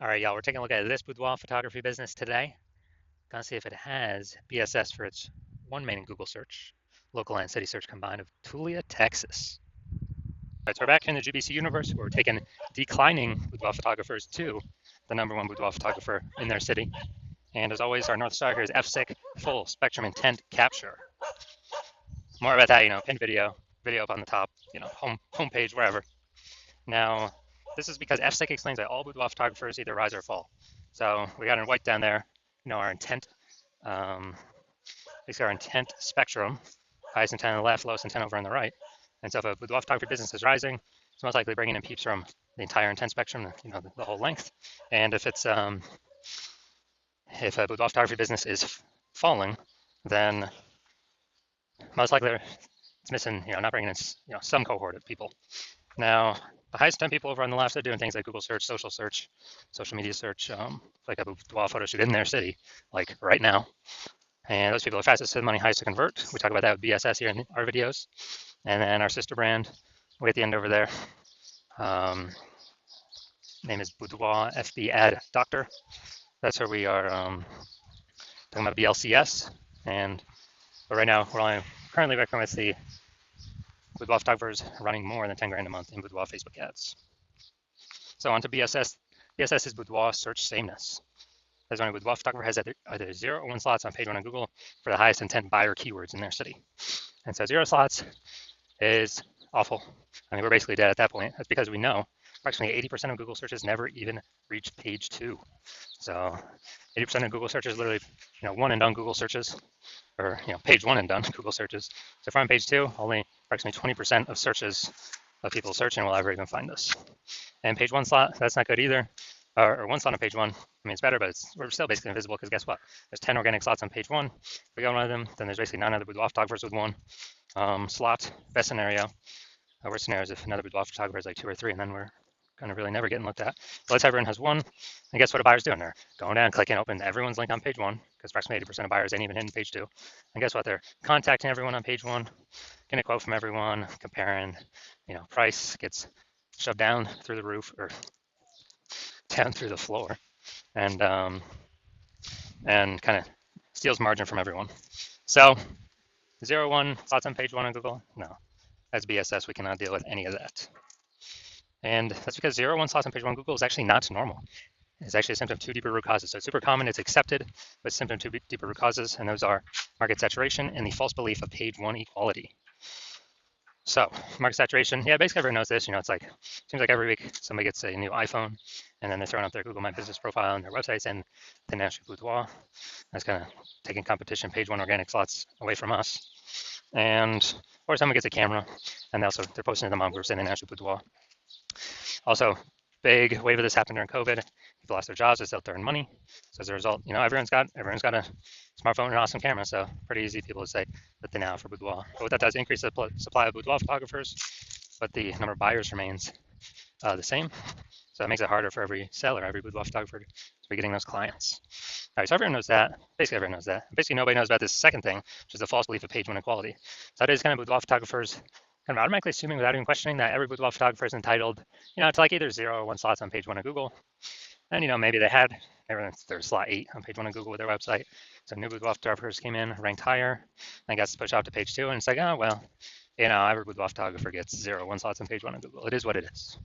All right, y'all, we're taking a look at this boudoir photography business today. Gonna see if it has BSS for its one main Google search, local and city search combined of Tulia, Texas. All right, so we're back in the GBC universe where we're taking declining boudoir photographers to the #1 boudoir photographer in their city. And as always, our North Star here is FSIC, full spectrum intent capture. More about that, pinned video up on the top, homepage, wherever. Now, this is because FSIC explains that all boudoir photographers either rise or fall. So we got in white down there, our intent, basically our intent spectrum, highest intent on the left, lowest intent over on the right. And so if a boudoir photography business is rising, it's most likely bringing in peeps from the entire intent spectrum, the whole length. And if it's if a boudoir photography business is falling, then most likely it's missing, not bringing in, some cohort of people. Now, the highest intent people over on the left are doing things like Google search, social media search, like a boudoir photo shoot in their city, like right now. And those people are fastest to the money, highest to convert. We talk about that with BSS here in our videos. And then our sister brand, way at the end over there, name is Boudoir FB Ad Doctor. That's where we are talking about BLCS. But right now, we're only currently working with the boudoir photographers running more than 10 grand a month in boudoir Facebook ads. So on to BSS. BSS is boudoir search sameness. As when a boudoir photographer has either 0 or 1 slots on page 1 on Google for the highest intent buyer keywords in their city. And so 0 slots is awful. I mean, we're basically dead at that point. That's because we know approximately 80% of Google searches never even reach page 2. So 80% of Google searches literally, one and done Google searches, or page 1 and done Google searches. So if we're on page 2, only approximately 20% of searches of people searching will ever even find us. And page 1 slot, that's not good either. Or 1 slot on page 1. I mean, it's better, but we're still basically invisible because guess what? There's 10 organic slots on page 1. If we go on one of them, then there's basically 9 other boudoir photographers with 1 slot. Best scenario. Worst scenario is if another boudoir photographer is like 2 or 3, and then we're kind of really never getting looked at. But let's say everyone has 1. And guess what a buyer's doing? They're going down, clicking open everyone's link on page 1, because approximately 80% of buyers ain't even hitting page 2. And guess what? They're contacting everyone on page 1, getting a quote from everyone, comparing, price gets shoved down through the roof or down through the floor, and kind of steals margin from everyone. So 0, 1 slots on page 1 on Google, no, that's BSS. We cannot deal with any of that. And that's because 0, 1 slots on page 1 on Google is actually not normal. It's actually a symptom of 2 deeper root causes. So it's super common, it's accepted, but symptom 2 deeper root causes, and those are market saturation and the false belief of page 1 equality. So market saturation, yeah, basically everyone knows this. It's like, seems like every week somebody gets a new iPhone, and then they're throwing up their Google My Business profile and their websites and the National Boudoir. That's kind of taking competition, page 1 organic slots away from us. Or someone gets a camera, and they're posting to the mom groups in the National Boudoir. Also, big wave of this happened during COVID. People lost their jobs, they still earn money. So as a result, everyone's got a smartphone and an awesome camera. So pretty easy people to say that they now for boudoir. But what that does increase the supply of boudoir photographers, but the number of buyers remains the same. So it makes it harder for every seller, every boudoir photographer to be getting those clients. All right, so everyone knows that. Basically, everyone knows that. Basically, nobody knows about this second thing, which is the false belief of page 1 equality. So that is kind of boudoir photographers kind of automatically assuming without even questioning that every boudoir photographer is entitled, to like either 0 or 1 slots on page 1 of Google. And, maybe their slot 8 on page 1 of Google with their website. So new boudoir photographers came in, ranked higher, and got pushed off to page 2. And it's like, oh, well, every boudoir photographer gets 0 or 1 slots on page 1 of Google. It is what it is.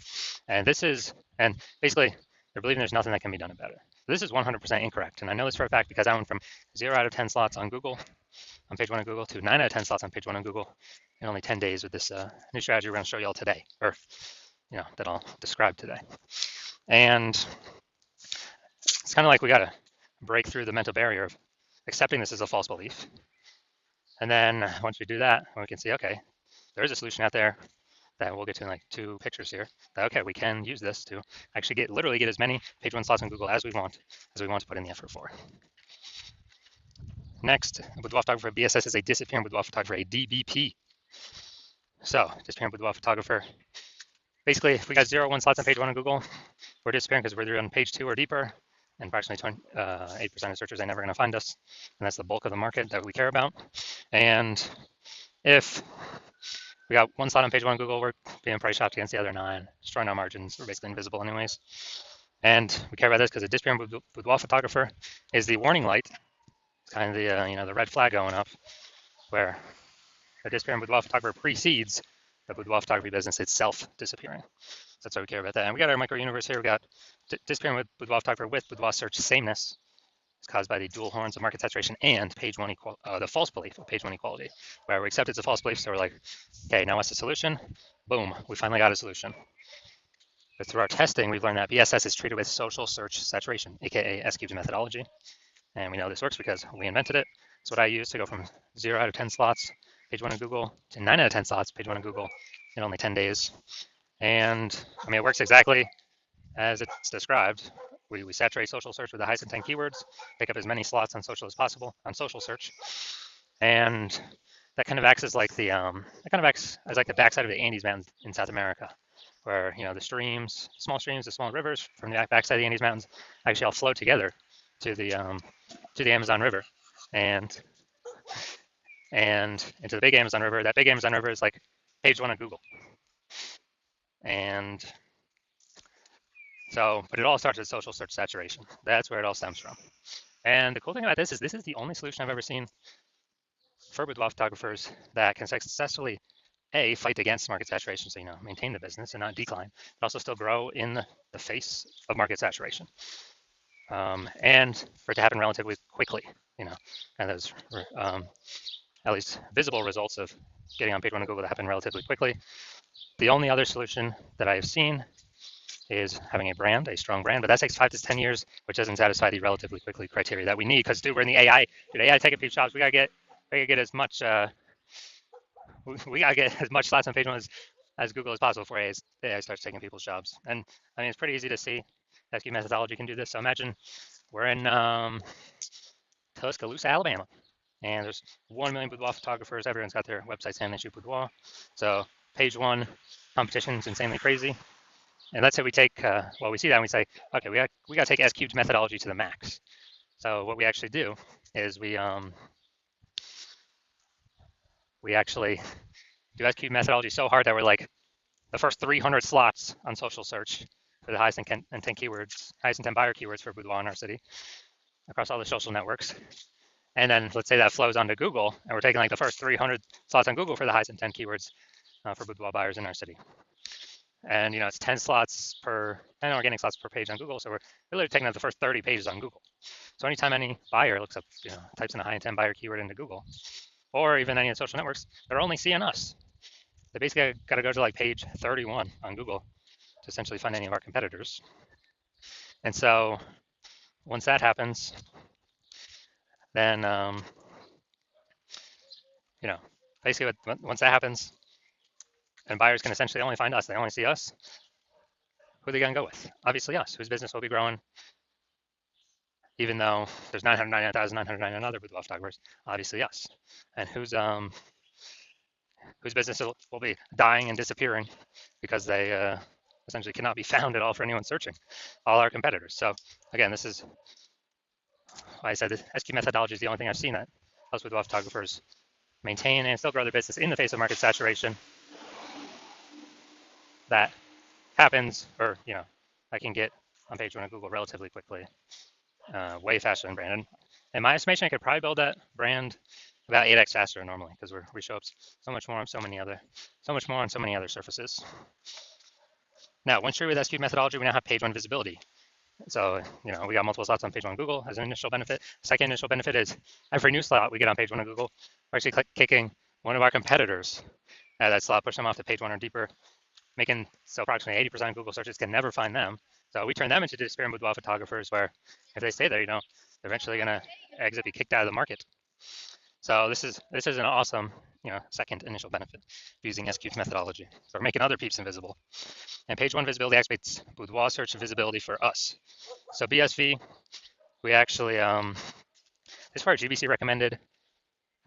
And basically, they're believing there's nothing that can be done about it. This is 100% incorrect. And I know this for a fact because I went from 0 out of 10 slots on Google, on page 1 of Google, to 9 out of 10 slots on page 1 of Google in only 10 days with this new strategy we're going to show you all today, or, that I'll describe today. And it's kind of like we got to break through the mental barrier of accepting this as a false belief. And then once we do that, we can see, okay, there is a solution out there that we'll get to in like 2 pictures here. That, okay, we can use this to actually literally get as many page 1 slots on Google as we want to put in the effort for. Next, a boudoir photographer BSS is a disappearing boudoir photographer, a DBP. So, disappearing boudoir photographer. Basically, if we got 0 or 1 slots on page 1 on Google, we're disappearing because we're either on page 2 or deeper, and approximately 8% of searchers are never going to find us, and that's the bulk of the market that we care about. And if we got 1 slot on page 1 on Google, we're being price shopped against the other 9, destroying our margins. We're basically invisible anyways. And we care about this because a disappearing boudoir photographer is the warning light. It's kind of the the red flag going up, where a disappearing boudoir photographer precedes the boudoir photography business itself disappearing. So that's why we care about that. And we got our micro universe here. We got disappearing with boudoir photographer with boudoir search sameness. It's caused by the dual horns of market saturation and page one the false belief of page one equality, where we accept it's a false belief. So we're like, okay, now what's the solution? Boom, we finally got a solution. But through our testing, we've learned that BSS is treated with social search saturation, aka S-cubed methodology. And we know this works because we invented it. It's what I use to go from 0 out of 10 slots, page one of Google, to 9 out of 10 slots, page one of Google, in only 10 days. And I mean, it works exactly as it's described. We saturate social search with the highest intent keywords, pick up as many slots on social as possible on social search, and that kind of acts as like the backside of the Andes Mountains in South America, where the streams, small streams, the small rivers from the backside of the Andes Mountains actually all flow together to the Amazon River, and into the big Amazon River. That big Amazon River is like page one of Google, and so, but it all starts with social search saturation. That's where it all stems from. And the cool thing about this is the only solution I've ever seen for boudoir photographers that can successfully fight against market saturation, so maintain the business and not decline, but also still grow in the face of market saturation, and for it to happen relatively quickly. And those at least visible results of getting on page one of Google to happen relatively quickly. The only other solution that I have seen is having a strong brand, but that takes 5 to 10 years, which doesn't satisfy the relatively quickly criteria that we need. Because dude, we're in the AI. Dude, AI taking people's jobs. We gotta get as much. We gotta get as much slots on page one as Google as possible before AI starts taking people's jobs. And I mean, it's pretty easy to see. S-cubed methodology can do this. So imagine we're in Tuscaloosa, Alabama, and there's 1 million boudoir photographers. Everyone's got their website saying they shoot boudoir. So page one competition is insanely crazy. And let's say we take, we see that and we say, okay, we got to take S-cubed methodology to the max. So what we actually do is we actually do S-cubed methodology so hard that we're like the first 300 slots on social search for the highest intent keywords, highest intent buyer keywords for boudoir in our city across all the social networks. And then let's say that flows onto Google, and we're taking like the first 300 slots on Google for the highest intent keywords for boudoir buyers in our city. And it's 10 organic slots per page on Google. So we're really taking up the first 30 pages on Google. So anytime any buyer looks up, types in a high intent buyer keyword into Google, or even any of the social networks, they're only seeing us. They basically got to go to like page 31 on Google to essentially find any of our competitors. And so once that happens, then basically once that happens, and buyers can essentially only find us. They only see us. Who are they going to go with? Obviously us, whose business will be growing, even though there's 999,999 other boudoir photographers. Obviously us, and whose business will be dying and disappearing because they essentially cannot be found at all for anyone searching. All our competitors. So again, this is why I said the S-cubed methodology is the only thing I've seen that helps boudoir photographers maintain and still grow their business in the face of market saturation. That happens, or I can get on page one of Google relatively quickly, way faster than Brandon. In my estimation, I could probably build that brand about 8x faster normally because we show up so much more on so many other surfaces. Now, once you're with S-cubed methodology, we now have page one visibility. So we got multiple slots on page one of Google as an initial benefit. Second initial benefit is every new slot we get on page one of Google, we're actually kicking one of our competitors at that slot, push them off to page one or deeper, making so approximately 80% of Google searches can never find them. So we turn them into disappearing boudoir photographers, where if they stay there, they're eventually going to exit, be kicked out of the market. So this is an awesome, second initial benefit using S-cubed methodology. So we're making other peeps invisible. And page one visibility activates boudoir search visibility for us. So BSV, we actually, this is where GBC recommended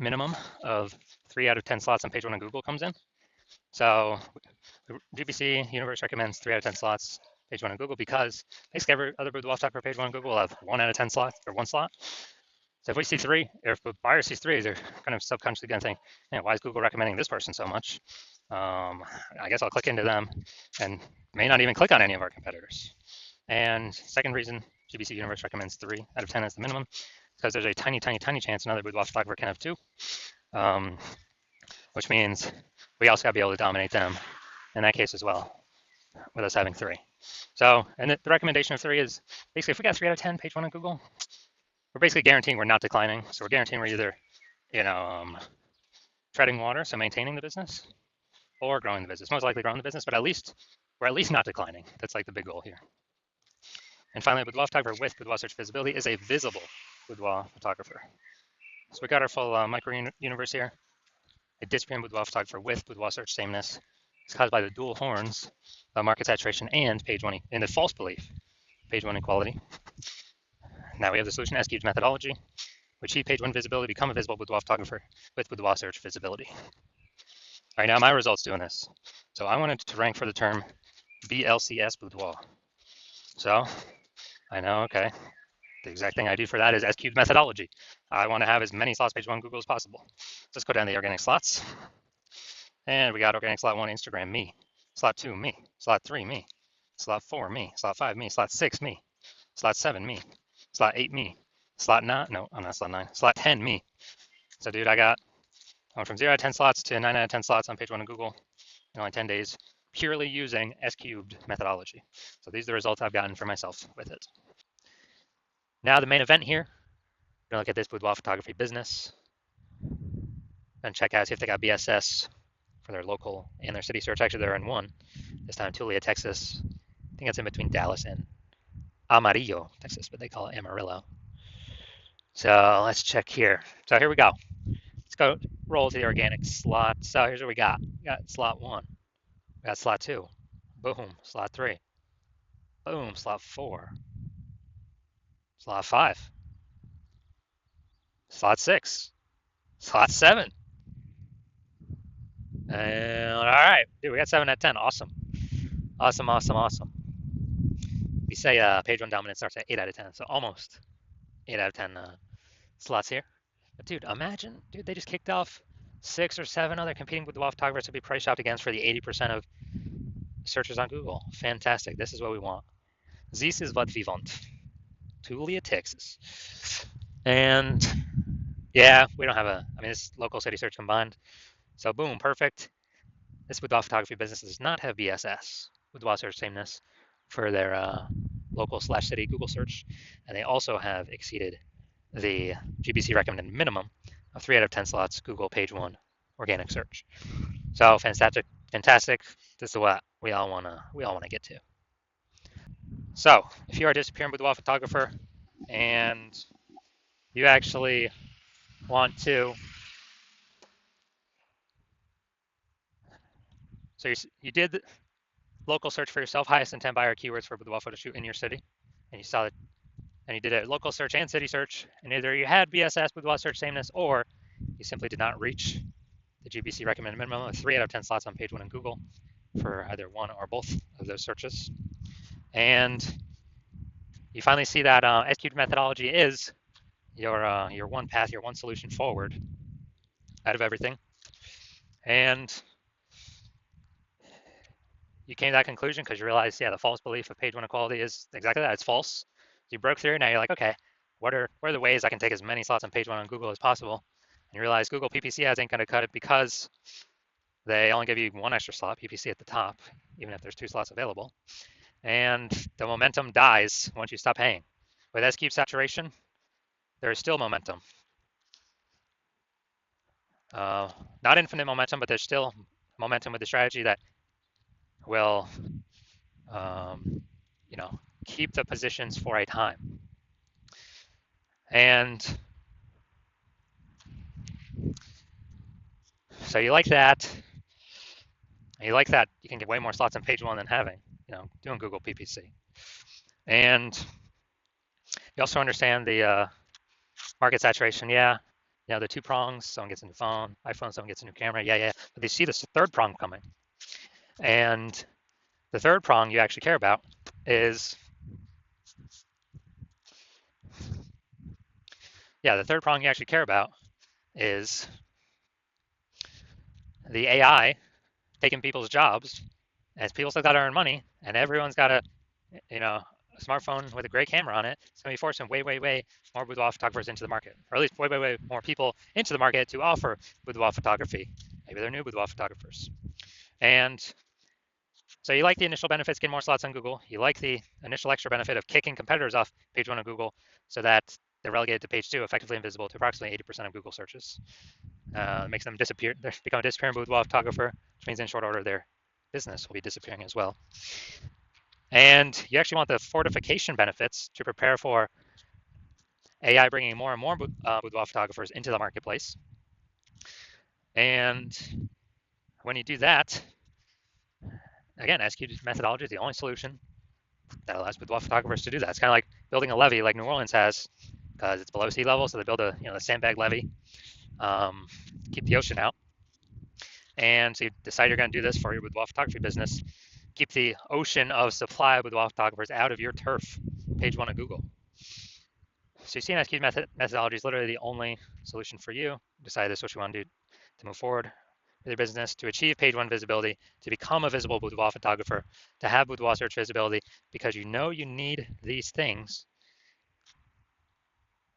minimum of 3 out of 10 slots on page one of Google comes in. So GBC Universe recommends 3 out of 10 slots page one on Google because basically every other boudoir photographer page one on Google will have 1 out of 10 slots or 1 slot. So if we see 3, or if a buyer sees 3, they're kind of subconsciously going to think, why is Google recommending this person so much? I guess I'll click into them and may not even click on any of our competitors. And second reason GBC Universe recommends 3 out of 10 as the minimum, because there's a tiny, tiny, tiny chance another boudoir photographer can have 2, um, which means we also got to be able to dominate them in that case as well, with us having 3. So, and the recommendation of 3 is basically if we got 3 out of 10, page 1 on Google, we're basically guaranteeing we're not declining. So we're guaranteeing we're either, you know, treading water, so maintaining the business, or growing the business. Most likely growing the business, but at least we're at least not declining. That's like the big goal here. And finally, boudoir photographer with boudoir search visibility is a visible boudoir photographer. So we got our full micro universe here. A disappearing boudoir photographer with boudoir search sameness is caused by the dual horns of market saturation and page 1 and the false belief, page 1 equality. Now we have the solution S-cubed methodology. We achieve page 1 visibility, become a visible boudoir photographer with boudoir search visibility. All right, now my results doing this. So I wanted to rank for the term BLCS boudoir. So I know, okay, the exact thing I do for that is S-cubed methodology. I want to have as many slots page 1 Google as possible. Let's go down the organic slots. And we got organic slot 1, Instagram, me. Slot 2, me. Slot 3, me. Slot 4, me. Slot 5, me. Slot 6, me. Slot 7, me. Slot 8, me. Slot 9, no, I'm not slot 9. Slot 10, me. So, dude, I went from 0 out of 10 slots to 9 out of 10 slots on page 1 of Google in only 10 days, purely using S-cubed methodology. So these are the results I've gotten for myself with it. Now the main event here, we're gonna look at this boudoir photography business and check out, see if they got BSS for their local and their city search. Actually, they're in one, this time Tulia, Texas. I think it's in between Dallas and Amarillo, Texas, but they call it Amarillo. So let's check here. So here we go. Let's go roll to the organic slot. So here's what we got. We got slot 1. We got slot 2. Boom. Slot 3. Boom. Slot 4. Slot 5. Slot 6. Slot 7. And all right, dude, we got 7 out of 10. Awesome. Awesome, awesome, awesome. We say page 1 dominance starts at 8 out of 10, so almost 8 out of 10 slots here. But dude, imagine, dude, they just kicked off 6 or 7 other competing with the photographers to be price shopped against for the 80% of searches on Google. Fantastic. This is what we want. This is what we want. Tulia, Texas. And yeah, we don't have this local city search combined. So boom, perfect. This boudoir photography business does not have BSS, boudoir search sameness, for their local/city Google search, and they also have exceeded the GBC recommended minimum of 3 out of 10 slots Google page 1 organic search. So fantastic, fantastic. This is what we all wanna get to. So if you are a disappearing boudoir photographer and you actually want to, so you did local search for yourself, highest intent buyer keywords for boudoir photo shoot in your city, and you saw it, and you did a local search and city search, and either you had BSS boudoir search sameness, or you simply did not reach the GBC recommended minimum of 3 out of 10 slots on page 1 in Google for either one or both of those searches. And you finally see that S-cubed methodology is your one path, your one solution forward out of everything. And you came to that conclusion because you realized, yeah, the false belief of page 1 equality is exactly that. It's false. You broke through. Now you're like, okay, what are the ways I can take as many slots on page 1 on Google as possible? And you realize Google PPC ads ain't going to cut it because they only give you 1 extra slot, PPC at the top, even if there's 2 slots available. And the momentum dies once you stop paying. With S-cube saturation, there is still momentum. Not infinite momentum, but there's still momentum with the strategy that will, keep the positions for a time. And so you like that. And you like that you can get way more slots on page 1 than having, doing Google PPC. And you also understand the market saturation. Yeah, the 2 prongs, someone gets a new phone, iPhone, someone gets a new camera. Yeah. But they see this 3rd prong coming. And the 3rd prong you actually care about is, the 3rd prong you actually care about is the AI taking people's jobs, as people still got to earn money, and everyone's got to, smartphone with a great camera on it, it's going to be forcing way, way, way more boudoir photographers into the market, or at least way, way, way more people into the market to offer boudoir photography. Maybe they're new boudoir photographers. And so you like the initial benefits, getting more slots on Google. You like the initial extra benefit of kicking competitors off page one of Google so that they're relegated to page two, effectively invisible to approximately 80% of Google searches. Makes them disappear. They become a disappearing boudoir photographer, which means in short order their business will be disappearing as well. And you actually want the fortification benefits to prepare for AI bringing more and more boudoir photographers into the marketplace. And when you do that, again, SQ methodology is the only solution that allows boudoir photographers to do that. It's kind of like building a levee like New Orleans has, because it's below sea level, so they build a sandbag levee, keep the ocean out. And so you decide you're going to do this for your boudoir photography business. Keep the ocean of supply of boudoir photographers out of your turf, page one of Google. So you see, SQ methodology is literally the only solution for you. Decide this is what you want to do to move forward with your business, to achieve page one visibility, to become a visible boudoir photographer, to have boudoir search visibility, because you know you need these things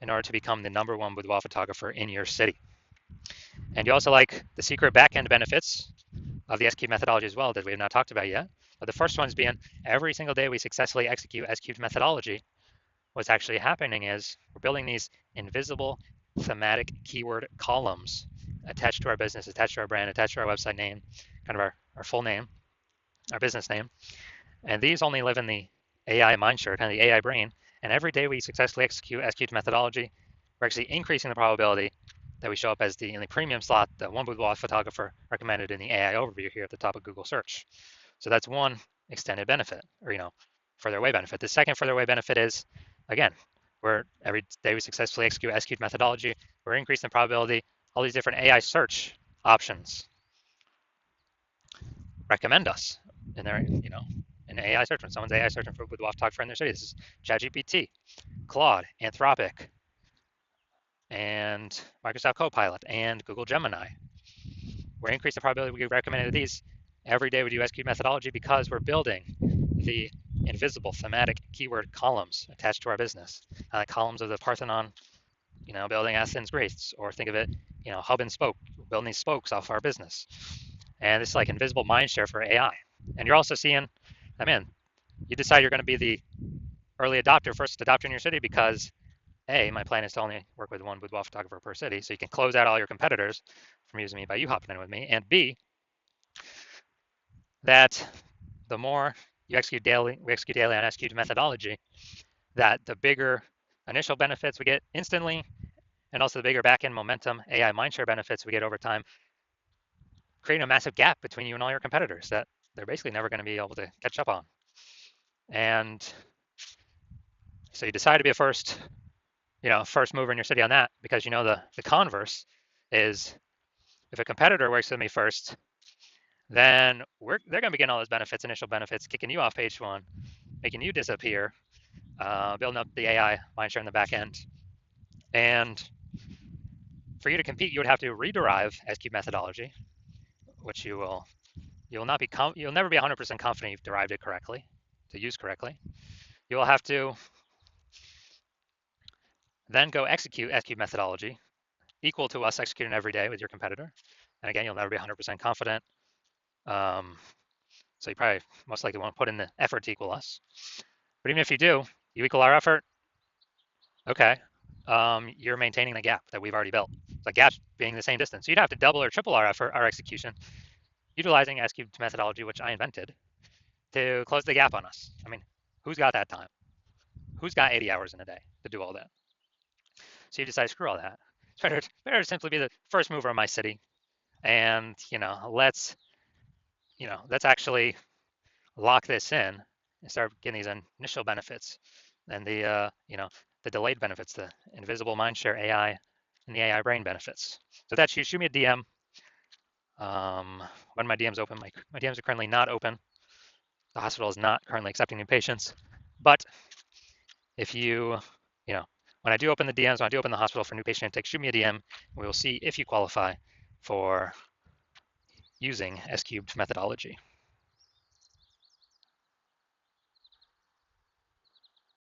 in order to become the number one boudoir photographer in your city. And you also like the secret backend benefits of the S-Cubed methodology as well that we have not talked about yet. But the first one's being every single day we successfully execute S-Cubed methodology, what's actually happening is we're building these invisible thematic keyword columns attached to our business, attached to our brand, attached to our website name, kind of our full name, our business name. And these only live in the AI mindshare, kind of the AI brain. And every day we successfully execute S-Cubed methodology, we're actually increasing the probability that we show up as in the premium slot, the one boudoir photographer recommended in the AI overview here at the top of Google search. So that's one extended benefit, or further away benefit. The second further away benefit is, again, where every day we successfully execute S-Cubed methodology, we're increasing the probability all these different AI search options recommend us in their, in AI search. When someone's AI searching for boudoir photographer in their city, this is ChatGPT, Claude, Anthropic, and Microsoft Copilot, and Google Gemini. We're increasing the probability we get recommended these every day we do S-Cubed methodology because we're building the invisible thematic keyword columns attached to our business, columns of the Parthenon, building Athens, Greece, or think of it, hub and spoke, building these spokes off our business. And this is like invisible mindshare for AI. And you're also seeing, you decide you're going to be the early adopter, first adopter in your city because A, my plan is to only work with one boudoir photographer per city, so you can close out all your competitors from using me by you hopping in with me. And B, that the more you execute daily, we execute daily on S-Cubed methodology, that the bigger initial benefits we get instantly, and also the bigger back-end momentum, AI mindshare benefits we get over time, creating a massive gap between you and all your competitors that they're basically never going to be able to catch up on. And so you decide to be a first mover in your city on that, because the converse is if a competitor works with me first, then they're going to be getting all those benefits, initial benefits, kicking you off page one, making you disappear, building up the AI mindshare in the back end. And for you to compete, you would have to rederive S-Cubed methodology, which you'll never be 100% confident you've derived it correctly, to use correctly. You will have to then go execute S-Cubed methodology equal to us executing every day with your competitor. And again, you'll never be 100% confident. So you probably most likely won't put in the effort to equal us. But even if you do, you equal our effort, okay, you're maintaining the gap that we've already built. The gap being the same distance. So you'd have to double or triple our effort, our execution, utilizing S-Cubed methodology, which I invented, to close the gap on us. Who's got that time? Who's got 80 hours in a day to do all that? So you decide, screw all that. It's better to simply be the first mover in my city, and let's actually lock this in and start getting these initial benefits and the delayed benefits, the invisible mindshare AI and the AI brain benefits. So that's you. Shoot me a DM. When my DM's open, my DMs are currently not open. The hospital is not currently accepting new patients, but if you when I do open the DMs, when I do open the hospital for new patient intake, shoot me a DM, and we will see if you qualify for using S-Cubed methodology.